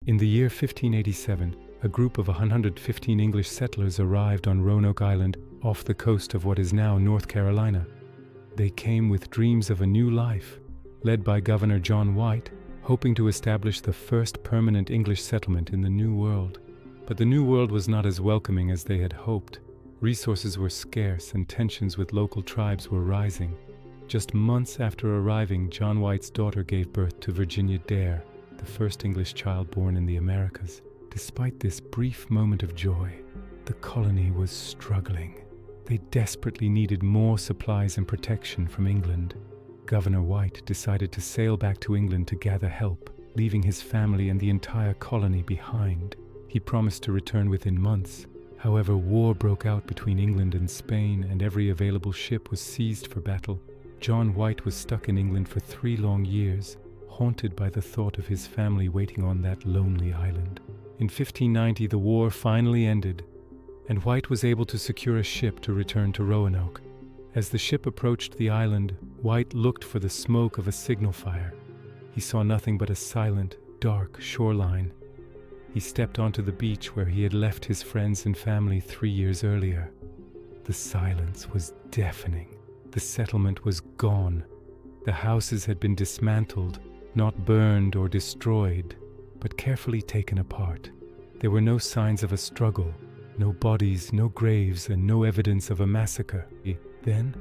In the year 1587, a group of 115 English settlers arrived on Roanoke Island off the coast of what is now North Carolina. They came with dreams of a new life, led by Governor John White, hoping to establish the first permanent English settlement in the New World. But the New World was not as welcoming as they had hoped. Resources were scarce and tensions with local tribes were rising. Just months after arriving, John White's daughter gave birth to Virginia Dare, the first English child born in the Americas. Despite this brief moment of joy, the colony was struggling. They desperately needed more supplies and protection from England. Governor White decided to sail back to England to gather help, leaving his family and the entire colony behind. He promised to return within months. However, war broke out between England and Spain, and every available ship was seized for battle. John White was stuck in England for 3 long years, haunted by the thought of his family waiting on that lonely island. In 1590, the war finally ended, and White was able to secure a ship to return to Roanoke. As the ship approached the island, White looked for the smoke of a signal fire. He saw nothing but a silent, dark shoreline. He stepped onto the beach where he had left his friends and family 3 years earlier. The silence was deafening. The settlement was gone. The houses had been dismantled, not burned or destroyed, but carefully taken apart. There were no signs of a struggle, no bodies, no graves, and no evidence of a massacre. Then,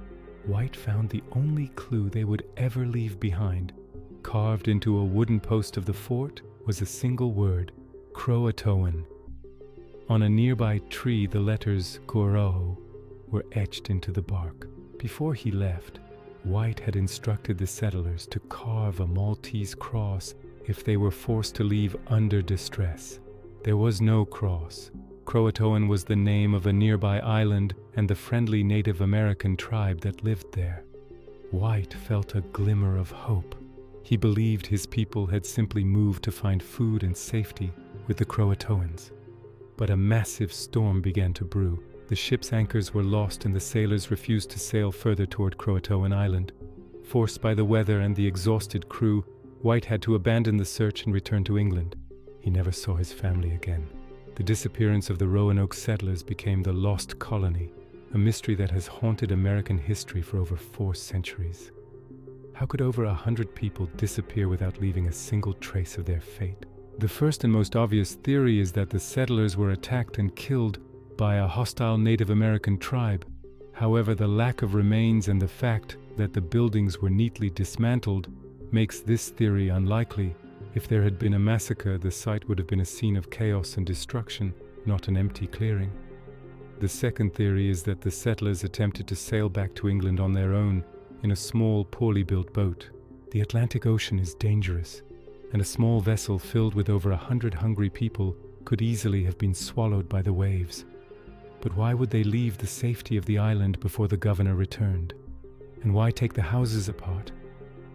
White found the only clue they would ever leave behind. Carved into a wooden post of the fort was a single word: Croatoan. On a nearby tree, the letters Coro were etched into the bark. Before he left, White had instructed the settlers to carve a Maltese cross if they were forced to leave under distress. There was no cross. Croatoan was the name of a nearby island and the friendly Native American tribe that lived there. White felt a glimmer of hope. He believed his people had simply moved to find food and safety with the Croatoans. But a massive storm began to brew. The ship's anchors were lost and the sailors refused to sail further toward Croatoan Island. Forced by the weather and the exhausted crew, White had to abandon the search and return to England. He never saw his family again. The disappearance of the Roanoke settlers became the lost colony, a mystery that has haunted American history for over 4 centuries. How could over 100 people disappear without leaving a single trace of their fate? The first and most obvious theory is that the settlers were attacked and killed by a hostile Native American tribe. However, the lack of remains and the fact that the buildings were neatly dismantled makes this theory unlikely. If there had been a massacre, the site would have been a scene of chaos and destruction, not an empty clearing. The second theory is that the settlers attempted to sail back to England on their own in a small, poorly built boat. The Atlantic Ocean is dangerous, and a small vessel filled with over 100 hungry people could easily have been swallowed by the waves. But why would they leave the safety of the island before the governor returned? And why take the houses apart?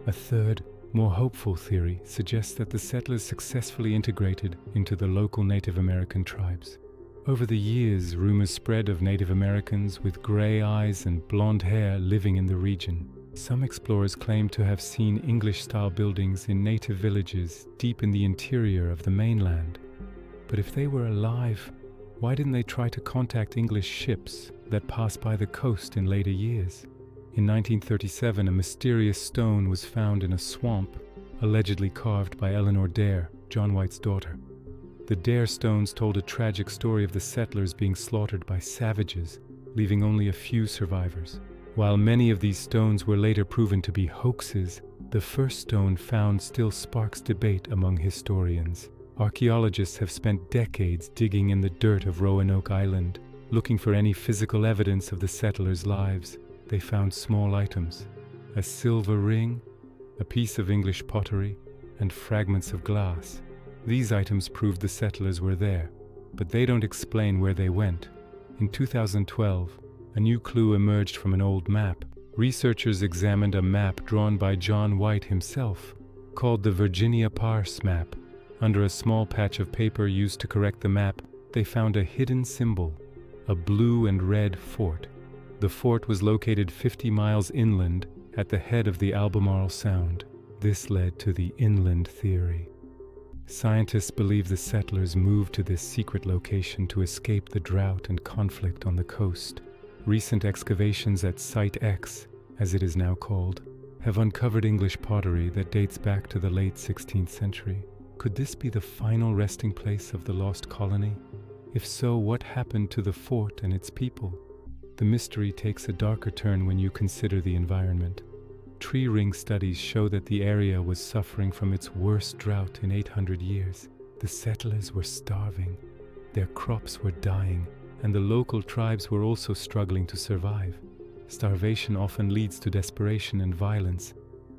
A third, more hopeful theory suggests that the settlers successfully integrated into the local Native American tribes. Over the years, rumors spread of Native Americans with gray eyes and blonde hair living in the region. Some explorers claim to have seen English-style buildings in native villages deep in the interior of the mainland. But if they were alive, why didn't they try to contact English ships that passed by the coast in later years? In 1937, a mysterious stone was found in a swamp, allegedly carved by Eleanor Dare, John White's daughter. The Dare stones told a tragic story of the settlers being slaughtered by savages, leaving only a few survivors. While many of these stones were later proven to be hoaxes, the first stone found still sparks debate among historians. Archaeologists have spent decades digging in the dirt of Roanoke Island, looking for any physical evidence of the settlers' lives. They found small items: a silver ring, a piece of English pottery, and fragments of glass. These items proved the settlers were there, but they don't explain where they went. In 2012, a new clue emerged from an old map. Researchers examined a map drawn by John White himself, called the Virginia Parse Map. Under a small patch of paper used to correct the map, they found a hidden symbol, a blue and red fort. The fort was located 50 miles inland at the head of the Albemarle Sound. This led to the inland theory. Scientists believe the settlers moved to this secret location to escape the drought and conflict on the coast. Recent excavations at Site X, as it is now called, have uncovered English pottery that dates back to the late 16th century. Could this be the final resting place of the lost colony? If so, what happened to the fort and its people? The mystery takes a darker turn when you consider the environment. Tree ring studies show that the area was suffering from its worst drought in 800 years. The settlers were starving, their crops were dying, and the local tribes were also struggling to survive. Starvation often leads to desperation and violence.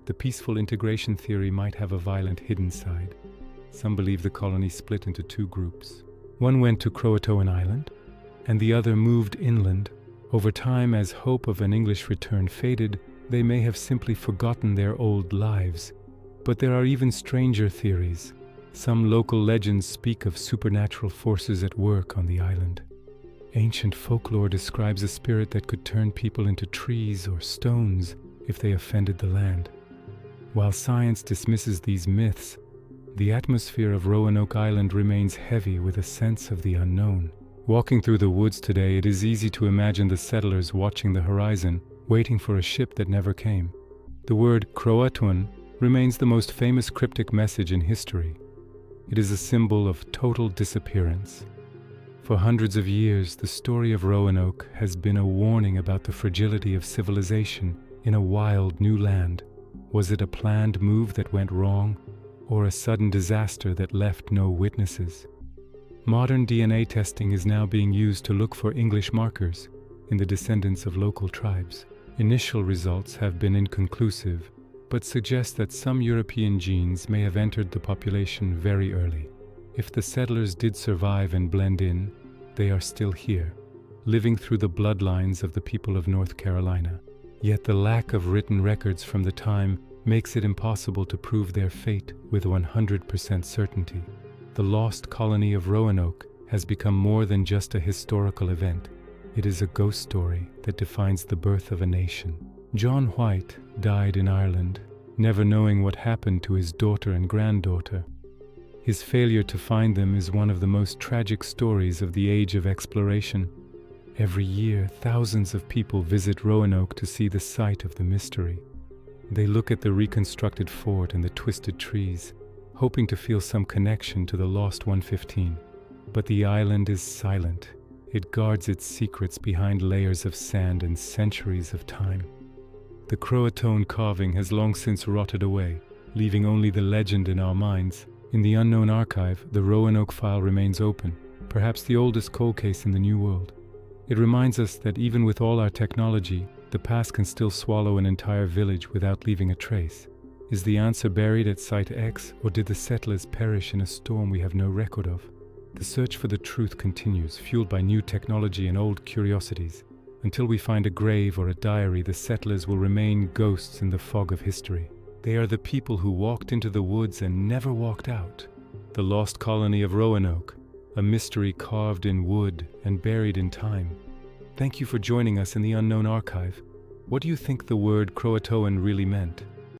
The peaceful integration theory might have a violent hidden side. Some believe the colony split into two groups. One went to Croatoan Island, and the other moved inland. Over time, as hope of an English return faded, they may have simply forgotten their old lives. But there are even stranger theories. Some local legends speak of supernatural forces at work on the island. Ancient folklore describes a spirit that could turn people into trees or stones if they offended the land. While science dismisses these myths, the atmosphere of Roanoke Island remains heavy with a sense of the unknown. Walking through the woods today, it is easy to imagine the settlers watching the horizon, waiting for a ship that never came. The word Croatoan remains the most famous cryptic message in history. It is a symbol of total disappearance. For hundreds of years, the story of Roanoke has been a warning about the fragility of civilization in a wild new land. Was it a planned move that went wrong, or a sudden disaster that left no witnesses? Modern DNA testing is now being used to look for English markers in the descendants of local tribes. Initial results have been inconclusive, but suggest that some European genes may have entered the population very early. If the settlers did survive and blend in, they are still here, living through the bloodlines of the people of North Carolina. Yet the lack of written records from the time makes it impossible to prove their fate with 100% certainty. The lost colony of Roanoke has become more than just a historical event. It is a ghost story that defines the birth of a nation. John White died in Ireland, never knowing what happened to his daughter and granddaughter. His failure to find them is one of the most tragic stories of the age of exploration. Every year, thousands of people visit Roanoke to see the site of the mystery. They look at the reconstructed fort and the twisted trees, hoping to feel some connection to the lost 115. But the island is silent. It guards its secrets behind layers of sand and centuries of time. The Croatoan carving has long since rotted away, leaving only the legend in our minds. In the unknown archive, the Roanoke file remains open, perhaps the oldest cold case in the New World. It reminds us that even with all our technology, the past can still swallow an entire village without leaving a trace. Is the answer buried at Site X, or did the settlers perish in a storm we have no record of? The search for the truth continues, fueled by new technology and old curiosities. Until we find a grave or a diary, the settlers will remain ghosts in the fog of history. They are the people who walked into the woods and never walked out. The lost colony of Roanoke, a mystery carved in wood and buried in time. Thank you for joining us in the Unknown Archive. What do you think the word Croatoan really meant?